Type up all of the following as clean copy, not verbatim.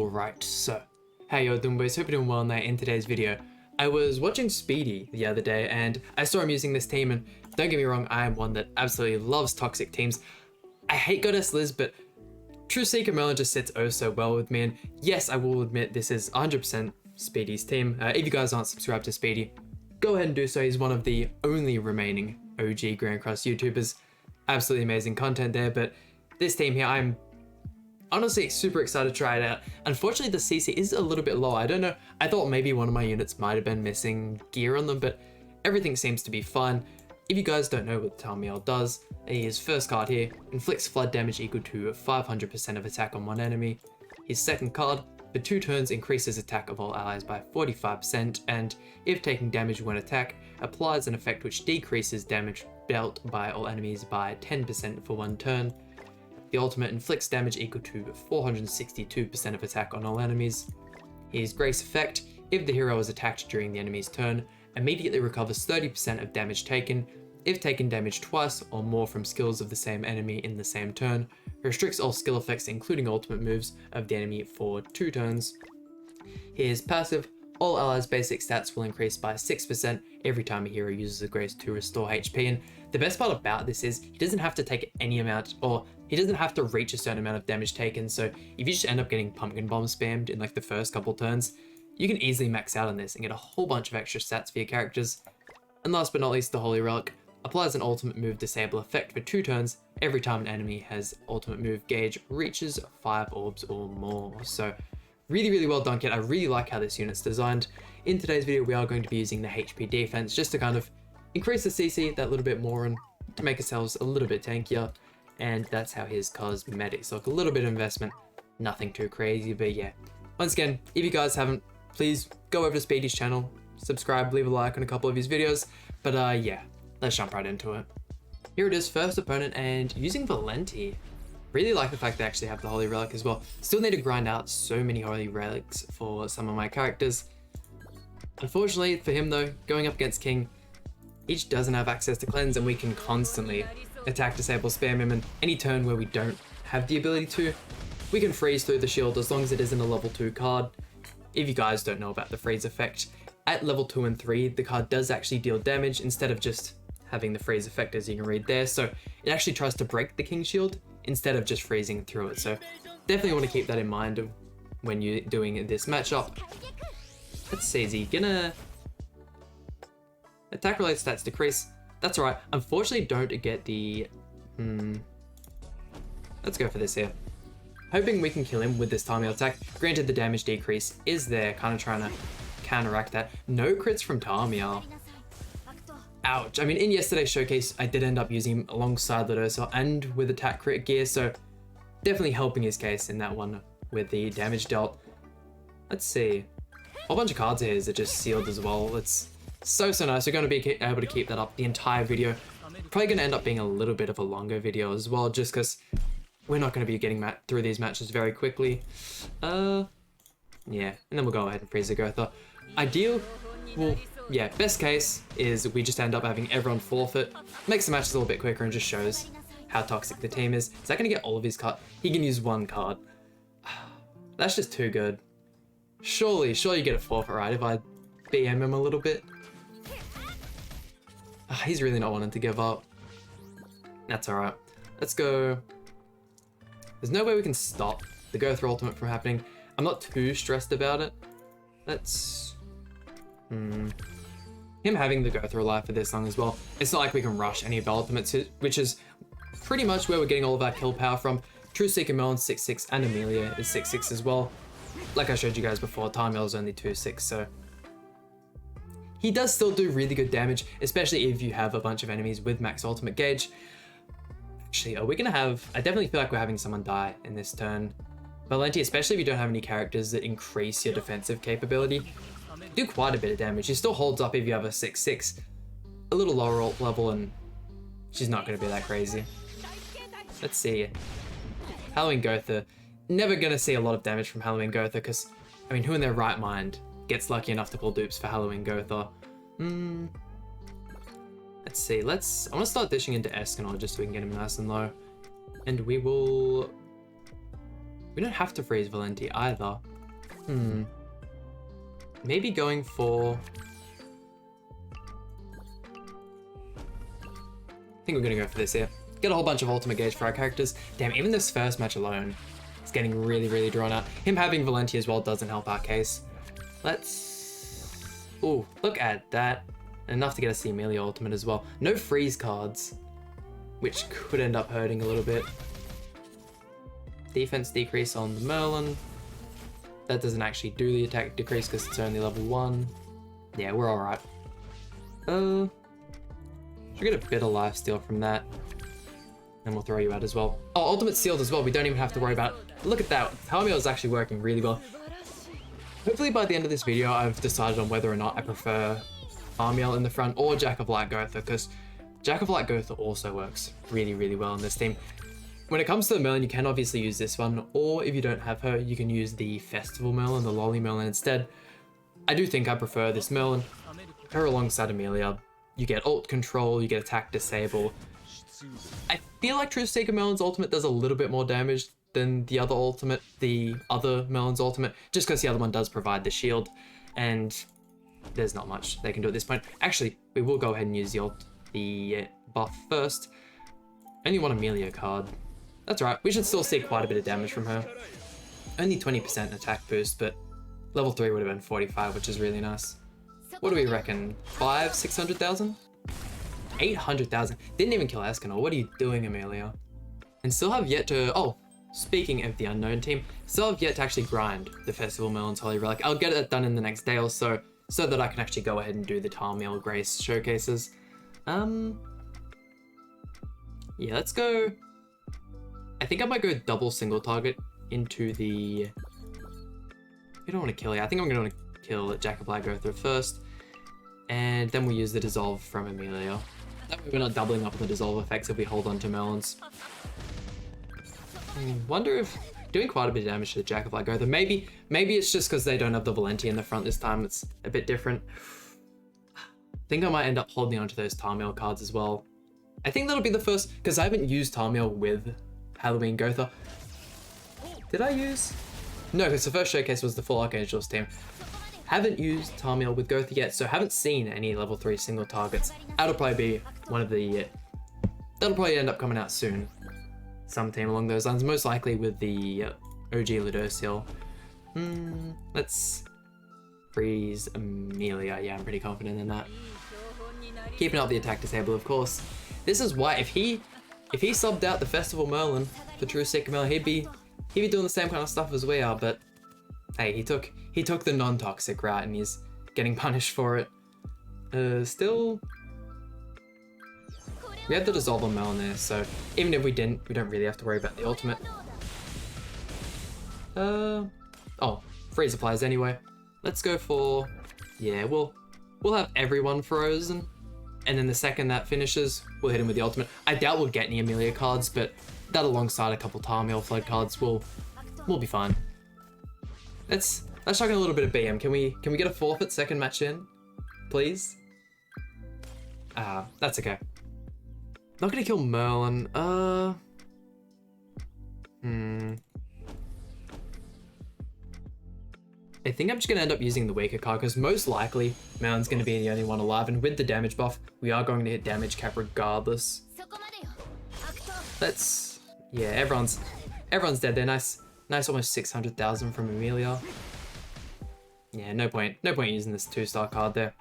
Alright, so, how y'all doing boys? Hope you're doing well in today's video. I was watching Speedy the other day and I saw him using this team, and don't get me wrong, I am one that absolutely loves toxic teams. I hate Goddess Liz, but True Seeker Merlin just sits oh so well with me, and yes, I will admit this is 100% Speedy's team. If you guys aren't subscribed to Speedy, go ahead and do so. He's one of the only remaining OG Grand Cross YouTubers. Absolutely amazing content there, but this team here, I'm honestly super excited to try it out. Unfortunately, the CC is a little bit low. I don't know. I thought maybe one of my units might have been missing gear on them, but everything seems to be fine. If you guys don't know what Tarmiel does, his first card here inflicts flood damage equal to 500% of attack on one enemy. His second card, for 2 turns, increases attack of all allies by 45%, and if taking damage when attacked, applies an effect which decreases damage dealt by all enemies by 10% for 1 turn. The ultimate inflicts damage equal to 462% of attack on all enemies. His Grace effect, if the hero is attacked during the enemy's turn, immediately recovers 30% of damage taken. If taken damage twice or more from skills of the same enemy in the same turn, restricts all skill effects including ultimate moves of the enemy for 2 turns. His passive, all allies' basic stats will increase by 6% every time a hero uses a Grace to restore HP, and the best part about this is he doesn't have to take any amount, or he doesn't have to reach a certain amount of damage taken, so if you just end up getting pumpkin bomb spammed in like the first couple turns, you can easily max out on this and get a whole bunch of extra stats for your characters. And last but not least, the Holy Relic applies an ultimate move disable effect for 2 turns every time an enemy has ultimate move gauge reaches 5 orbs or more. So really well done, kid. I really like how this unit's designed. In today's video, we are going to be using the HP defense just to kind of increase the CC that little bit more and to make ourselves a little bit tankier. And that's how his cosmetics look. A little bit of investment, nothing too crazy, but yeah. Once again, if you guys haven't, please go over to Speedy's channel, subscribe, leave a like on a couple of his videos. But yeah, let's jump right into it. Here it is, first opponent, and using Valenti. Really like the fact they actually have the Holy Relic as well. Still need to grind out so many Holy Relics for some of my characters. Unfortunately for him though, going up against King, each doesn't have access to cleanse, and we can constantly attack, disable, spam him, and any turn where we don't have the ability to, we can freeze through the shield as long as it isn't a level 2 card. If you guys don't know about the freeze effect, at level 2 and 3, the card does actually deal damage instead of just having the freeze effect, as you can read there. So it actually tries to break the King shield instead of just freezing through it. So definitely want to keep that in mind when you're doing this matchup. Let's see, is he gonna... Attack related stats decrease. That's alright. Unfortunately, don't get the... Let's go for this here. Hoping we can kill him with this Tarmiel attack. Granted, the damage decrease is there, kind of trying to counteract that. No crits from Tarmiel. Ouch. I mean, in yesterday's showcase, I did end up using him alongside Lodosa and with attack crit gear, so definitely helping his case in that one with the damage dealt. Let's see. A whole bunch of cards here that just sealed as well. It's so nice. We're going to be able to keep that up the entire video. Probably going to end up being a little bit of a longer video as well, just because we're not going to be getting through these matches very quickly. Yeah, and then we'll go ahead and freeze the Gotha. Ideal, well, yeah, best case is we just end up having everyone forfeit. Makes the matches a little bit quicker and just shows how toxic the team is. Is that going to get all of his cards? He can use 1 card. That's just too good. Surely you get a forfeit, right? If I BM him a little bit. He's really not wanting to give up. That's alright. Let's go. There's no way we can stop the go through ultimate from happening. I'm not too stressed about it. Let's... Him having the go through life for this long as well. It's not like we can rush any of our ultimates, which is pretty much where we're getting all of our kill power from. True Seeker Melon 6/6 and Amelia is 6/6 as well. Like I showed you guys before, Tarmiel is only 2/6, so... He does still do really good damage, especially if you have a bunch of enemies with max ultimate gauge. Actually, are we gonna have... I definitely feel like we're having someone die in this turn. Valenti, especially if you don't have any characters that increase your defensive capability, do quite a bit of damage. She still holds up if you have a 6/6. A little lower ult level and she's not gonna be that crazy. Let's see. Halloween Gotha. Never gonna see a lot of damage from Halloween Gotha because, I mean, who in their right mind gets lucky enough to pull dupes for Halloween Gotha? Let's see, I want to start dishing into Escanor just so we can get him nice and low. And we don't have to freeze Valenti either. Maybe going for... I think we're gonna go for this here. Get a whole bunch of ultimate gauge for our characters. Damn, even this first match alone, it's getting really, really drawn out. Him having Valenti as well doesn't help our case. Let's... Ooh, look at that. Enough to get us the Amelia ultimate as well. No freeze cards, which could end up hurting a little bit. Defense decrease on the Merlin. That doesn't actually do the attack decrease because it's only level 1. Yeah, we're alright. Should get a bit of lifesteal from that. And we'll throw you out as well. Oh, ultimate sealed as well. We don't even have to worry about it. Look at that. Tarmiel is actually working really well. Hopefully by the end of this video, I've decided on whether or not I prefer Tarmiel in the front or Jack of Light Gotha, because Jack of Light Gotha also works really, really well in this team. When it comes to the Merlin, you can obviously use this one, or if you don't have her, you can use the Festival Merlin, the Lolly Merlin instead. I do think I prefer this Merlin. Her alongside Amelia, you get ult control, you get attack disable. I feel like Truth Seeker Merlin's ultimate does a little bit more damage than the other Merlin's ultimate, just because the other one does provide the shield, and there's not much they can do at this point. Actually, we will go ahead and use the buff first. Only one Amelia card. That's right, we should still see quite a bit of damage from her. Only 20% attack boost, but level 3 would have been 45, which is really nice. What do we reckon? 600,000? 800,000. Didn't even kill Escanor. What are you doing, Amelia? And still have yet to... Oh, speaking of the unknown team, still have yet to actually grind the Festival Merlin's Holy Relic. I'll get it done in the next day or so that I can actually go ahead and do the Tarmiel Grace showcases. Yeah, let's go... I think I might go double single target into the... I don't want to kill you. I think I'm going to want to kill Jack of Light Gotha first. And then we'll use the dissolve from Amelia. That way we're not doubling up on the dissolve effects if we hold on to Merlins. Wonder if... Doing quite a bit of damage to the Jack of Light Gotha. Maybe it's just because they don't have the Valenti in the front this time. It's a bit different. I think I might end up holding on to those Tarmiel cards as well. I think that'll be the first... Because I haven't used Tarmiel with Halloween Gotha. Did I use... No, because the first showcase was the full Archangels team. Haven't used Tarmiel with Gotha yet, so haven't seen any level 3 single targets. That'll probably be one of the... That'll probably end up coming out soon. Some team along those lines, most likely with the OG Ludociel. Let's freeze Amelia. Yeah, I'm pretty confident in that. Keeping up the attack disable, of course. This is why if he subbed out the Festival Merlin for True Seeker Merlin, he'd be doing the same kind of stuff as we are, but hey, he took the non-toxic route and he's getting punished for it. Still, we had the dissolve on Merlin there, so even if we didn't, we don't really have to worry about the ultimate. Oh, freeze applies anyway. Let's go for, yeah, we'll have everyone frozen, and then the second that finishes, we'll hit him with the ultimate. I doubt we'll get any Amelia cards, but that alongside a couple Tarmiel flood cards, we'll be fine. Let's chuck in a little bit of BM. Can we get a forfeit second match in, please? That's okay. Not gonna kill Merlin. I think I'm just gonna end up using the weaker card because most likely Merlin's gonna be the only one alive, and with the damage buff, we are going to hit damage cap regardless. Let's, yeah, everyone's dead there. Nice, almost 600,000 from Amelia. Yeah, no point using this 2-star card there.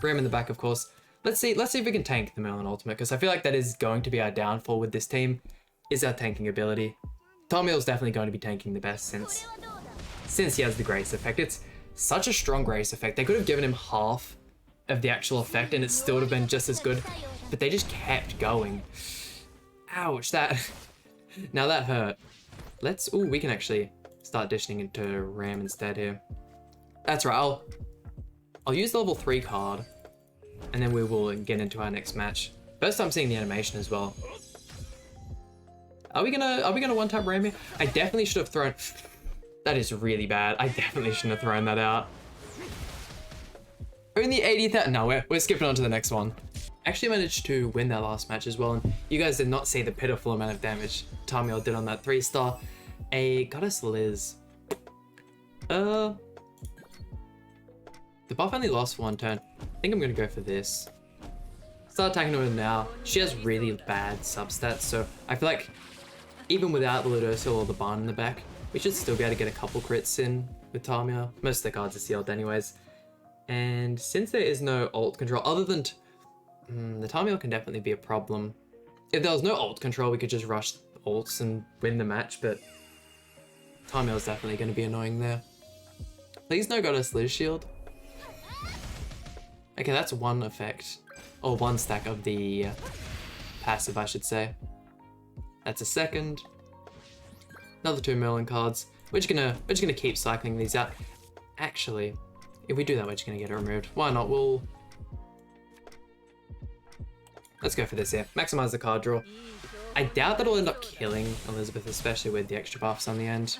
Ram in the back, of course. Let's see if we can tank the Merlin ultimate, because I feel like that is going to be our downfall with this team, is our tanking ability. Tarmiel's definitely going to be tanking the best since he has the Grace effect. It's such a strong Grace effect. They could have given him half of the actual effect and it still would have been just as good, but they just kept going. Ouch, now that hurt. Ooh, we can actually start dishing into Ram instead here. That's right, I'll use the level 3 card, and then we will get into our next match. First time seeing the animation as well. Are we gonna one-tap Ram here? I definitely should have thrown... That is really bad. I definitely shouldn't have thrown that out. Only 80,000. No, we're skipping on to the next one. Actually managed to win that last match as well, and you guys did not see the pitiful amount of damage Tarmiel did on that 3-star. A Goddess Liz. The buff only lasts 1 turn. I think I'm gonna go for this. Start attacking her now. She has really bad substats, so I feel like even without the Ludociel or the Barn in the back, we should still be able to get a couple crits in with Tarmiel. Most of the cards are sealed anyways. And since there is no ult control, other than the Tarmiel can definitely be a problem. If there was no ult control, we could just rush ults and win the match, but Tarmiel's definitely going to be annoying there. Please no Goddess Liz Shield. Okay, that's one effect. Or one stack of the passive, I should say. That's a second. Another 2 Merlin cards. We're just gonna keep cycling these out. Actually, if we do that, we're just gonna get it removed. Why not? Let's go for this here. Maximize the card draw. I doubt that it'll end up killing Elizabeth, especially with the extra buffs on the end.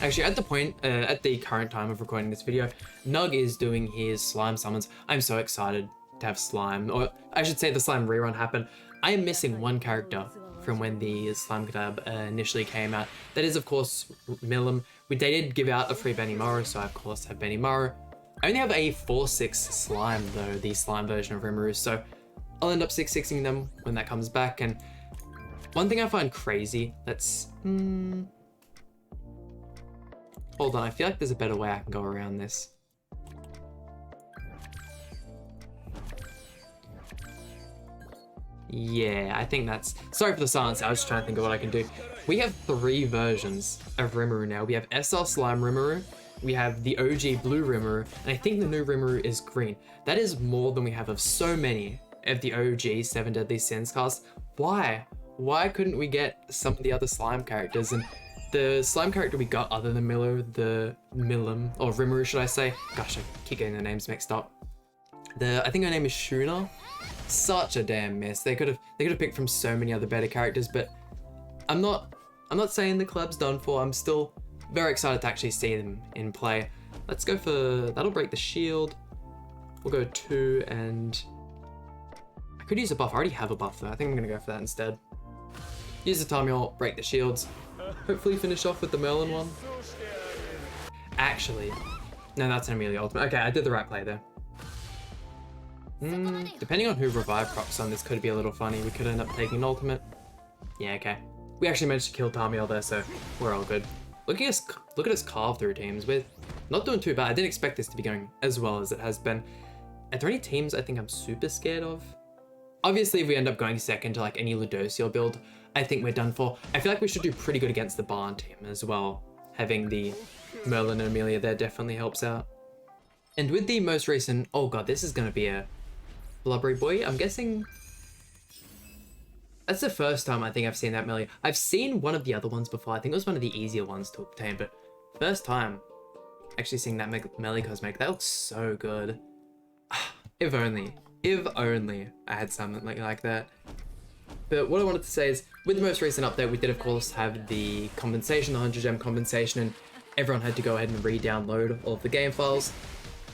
Actually, at the current time of recording this video, Nug is doing his slime summons. I'm so excited to have slime, or I should say the slime rerun happen. I am missing one character from when the slime collab initially came out. That is, of course, Milim. They did give out a free Benimaru, so I of course have Benimaru. I only have a 4/6 slime though, the slime version of Rimuru, so I'll end up 6/6ing them when that comes back. And one thing I find crazy, hold on, I feel like there's a better way I can go around this. Yeah, I think that's... Sorry for the silence, I was just trying to think of what I can do. We have 3 versions of Rimuru now. We have SR Slime Rimuru, we have the OG Blue Rimuru, and I think the new Rimuru is green. That is more than we have of so many of the OG 7 Deadly Sins cast. Why? Why couldn't we get some of the other slime characters? And the slime character we got other than Milim, or Rimuru should I say? Gosh, I keep getting the names mixed up. I think her name is Shuna. Such a damn miss. They could have picked from so many other better characters, but I'm not saying the collab's done for. I'm still very excited to actually see them in play. Let's go for that'll break the shield. We'll go 2, and I could use a buff. I already have a buff though. I think I'm gonna go for that instead. Use the Tarmiel, break the shields. Hopefully finish off with the Merlin one. Actually, no, that's an Amelia ultimate. Okay, I did the right play there. Depending on who revive procs on, this could be a little funny. We could end up taking an ultimate. Yeah, okay. We actually managed to kill Tarmiel there, so we're all good. Look at us carve through teams. We're not doing too bad. I didn't expect this to be going as well as it has been. Are there any teams I think I'm super scared of? Obviously, if we end up going second to like any Ludociel build, I think we're done for. I feel like we should do pretty good against the Barn team as well. Having the Merlin and Amelia there definitely helps out. And with the most recent, oh god, this is gonna be a Blubbery Boy. I'm guessing that's the first time I think I've seen that Melee. I've seen one of the other ones before. I think it was one of the easier ones to obtain, but first time actually seeing that Melee cosmetic. That looks so good. If only I had something like that. But what I wanted to say is, with the most recent update, we did of course have the compensation, the 100 gem compensation, and everyone had to go ahead and re-download all of the game files.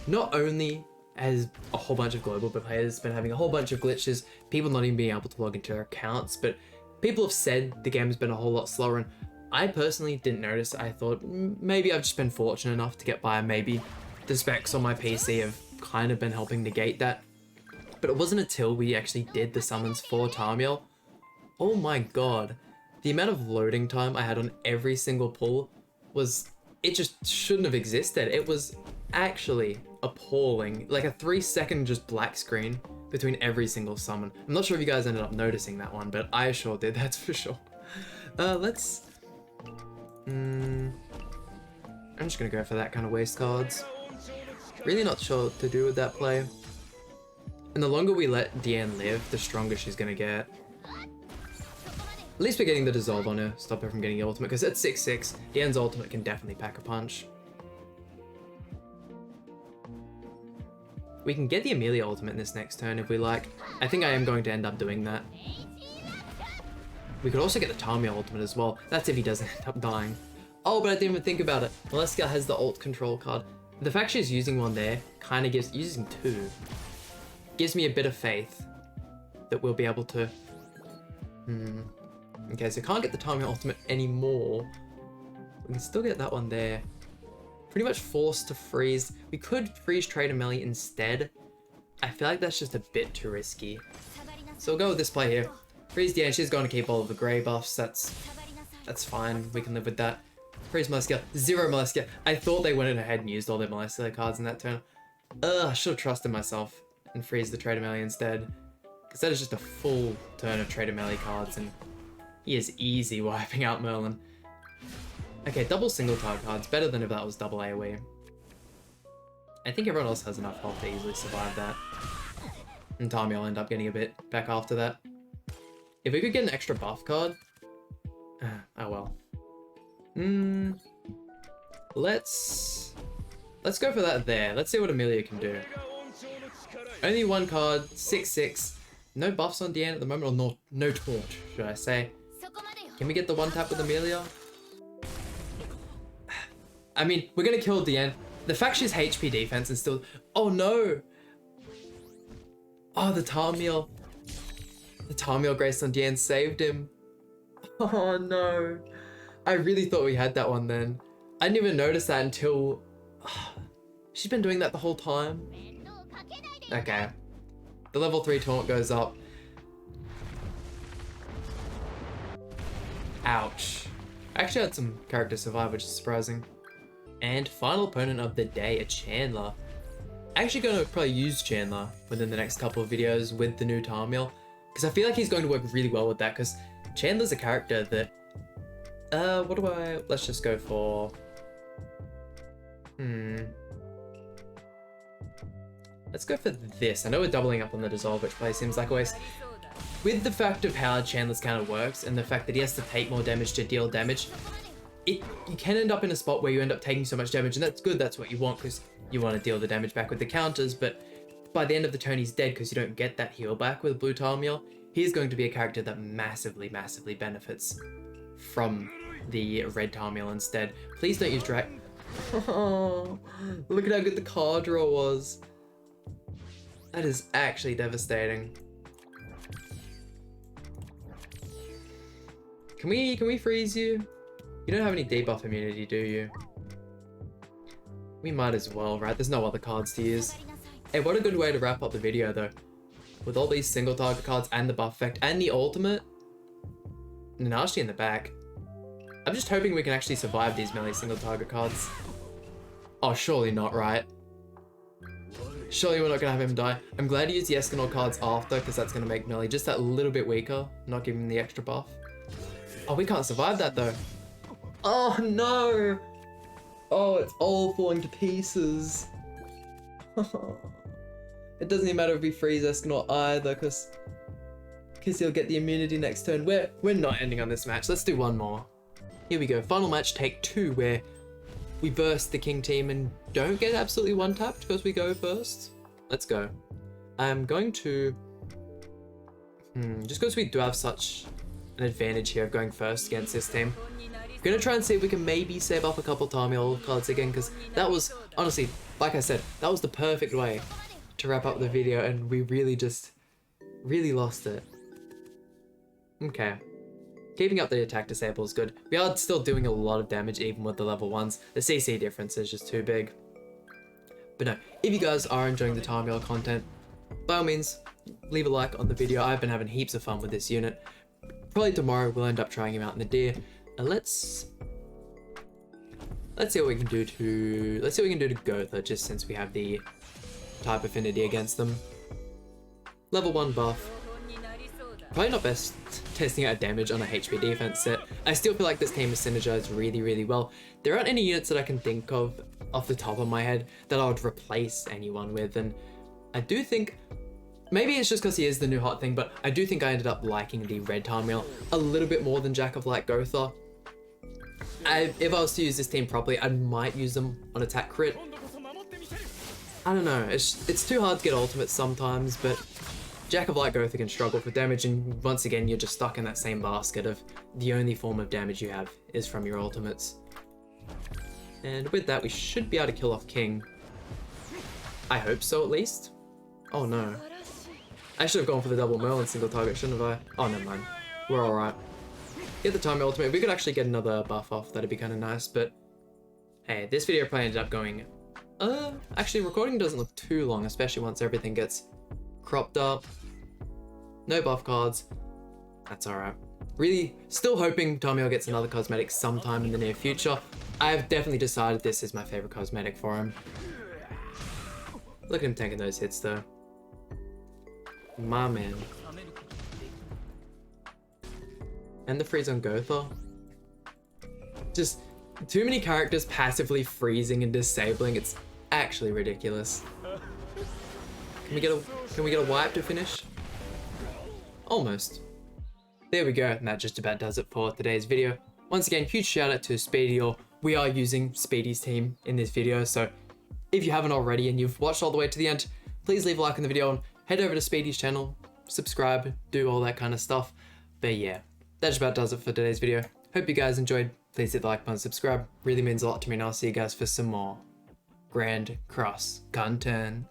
Not only has a whole bunch of global players been having a whole bunch of glitches, people not even being able to log into their accounts, but people have said the game's been a whole lot slower, and I personally didn't notice. I thought maybe I've just been fortunate enough to get by, maybe the specs on my PC have kind of been helping negate that. But it wasn't until we actually did the summons for Tarmiel. Oh my god, the amount of loading time I had on every single pull was, it just shouldn't have existed. It was actually appalling. Like a 3-second just black screen between every single summon. I'm not sure if you guys ended up noticing that one, but I sure did, that's for sure. Let's... I'm just gonna go for that kind of waste cards. Really not sure what to do with that play. And the longer we let Deanne live, the stronger she's gonna get. At least we're getting the dissolve on her, stop her from getting the ultimate, because at 6/6, Deanne's ultimate can definitely pack a punch. We can get the Amelia ultimate in this next turn if we like. I think I am going to end up doing that. We could also get the Tarmiel ultimate as well. That's if he doesn't end up dying. Oh, but I didn't even think about it. Valeska has the ult control card. The fact she's using one there kind of gives, using 2, gives me a bit of faith that we'll be able to... Okay, so can't get the Tarmiel ultimate anymore. We can still get that one there. pretty much forced to freeze. We could freeze Trader instead. I feel like that's just a bit too risky. So we'll go with this play here. Freeze the end. She's going to keep all of the grey buffs. That's fine. We can live with that. Freeze Moleskia. 0 Moleskia. I thought they went ahead and used all their Moleskia cards in that turn. I should have trusted myself and freeze the Trader instead. Because that is just a full turn of Trader cards and he is easy wiping out Merlin. Okay, double single target cards. Better than if that was double AoE. I think everyone else has enough health to easily survive that. And Tarmiel will end up getting a bit back after that. If we could get an extra buff card... oh well. Let's go for that there. Let's see what Amelia can do. Only one card, 6/6. No buffs on Deanne at the moment, or no torch, should I say. Can we get the one tap with Amelia? I mean, we're gonna kill Deanne. The fact she's HP defense and still... Oh no! Oh, the Tarmiel. The Tarmiel Grace on Deanne saved him. Oh no. I really thought we had that one then. I didn't even notice that until... she's been doing that the whole time. Okay. The level 3 taunt goes up. Ouch. I actually had some character survive, which is surprising. And final opponent of the day, a Chandler. I'm actually going to probably use Chandler within the next couple of videos with the new Tarmiel, because I feel like he's going to work really well with that, because Chandler's a character that... let's just go for... Let's go for this. I know we're doubling up on the dissolve, which probably seems like a waste. With the fact of how Chandler's counter works, and the fact that he has to take more damage to deal damage, you can end up in a spot where you end up taking so much damage, and that's good, that's what you want, because you want to deal the damage back with the counters, but by the end of the turn he's dead because you don't get that heal back with Blue Tarmiel. He's going to be a character that massively, massively benefits from the Red Tarmiel instead. Please don't use Drag. Oh, look at how good the card draw was. That is actually devastating. Can we freeze you? You don't have any debuff immunity, do you? We might as well, right? There's no other cards to use. Hey, what a good way to wrap up the video though. With all these single target cards and the buff effect and the ultimate. Nanashi in the back. I'm just hoping we can actually survive these melee single target cards. Oh, surely not, right? Surely we're not gonna have him die. I'm glad he used the Escanor cards after, because that's gonna make melee just that little bit weaker, not giving him the extra buff. Oh, we can't survive that though. Oh no! Oh, it's all falling to pieces. It doesn't even matter if we freeze Escanor either, because he'll get the immunity next turn. We're not ending on this match. Let's do one more. Here we go. Final match, take 2, where we burst the King team and don't get absolutely one-tapped because we go first. Let's go. I'm going to... just because we do have such an advantage here of going first against this team. I'm going to try and see if we can maybe save up a couple Tarmiel cards again, because that was, honestly, like I said, that was the perfect way to wrap up the video, and we really lost it. Okay. Keeping up the attack disable is good. We are still doing a lot of damage even with the level 1s. The CC difference is just too big. But no, if you guys are enjoying the Tarmiel content, by all means, leave a like on the video. I've been having heaps of fun with this unit. Probably tomorrow we'll end up trying him out in the deer. And let's see what we can do to Gotha, just since we have the type affinity against them. Level 1 buff. Probably not best testing out damage on a HP defense set. I still feel like this team is synergized really, really well. There aren't any units that I can think of off the top of my head that I would replace anyone with, and I do think, maybe it's just because he is the new hot thing, but I do think I ended up liking the Red Tarmiel a little bit more than Jack of Light Gotha. If I was to use this team properly, I might use them on attack crit. I don't know, it's too hard to get ultimates sometimes, but Jack of Light Gotha can struggle for damage, and once again you're just stuck in that same basket of the only form of damage you have is from your ultimates. And with that we should be able to kill off King. I hope so at least. Oh no. I should have gone for the double Merlin single target, shouldn't have I? Oh, never mind. We're alright. Get the time ultimate. We could actually get another buff off, that'd be kind of nice, but Hey, this video probably ended up going, actually recording doesn't look too long, especially once everything gets cropped up. No buff cards, that's alright. Really, still hoping Tarmiel gets another cosmetic sometime in the near future. I've definitely decided this is my favorite cosmetic for him. Look at him taking those hits though. My man. And the freeze on Gotha. Just too many characters passively freezing and disabling. It's actually ridiculous. Can we get a wipe to finish? Almost. There we go, and that just about does it for today's video. Once again, huge shout out to SPEEDYS. We are using SPEEDYS team in this video, so if you haven't already and you've watched all the way to the end, please leave a like on the video and head over to SPEEDYS channel, subscribe, do all that kind of stuff. But yeah, that just about does it for today's video. Hope you guys enjoyed. Please hit the like button, subscribe. Really means a lot to me, and I'll see you guys for some more Grand Cross content.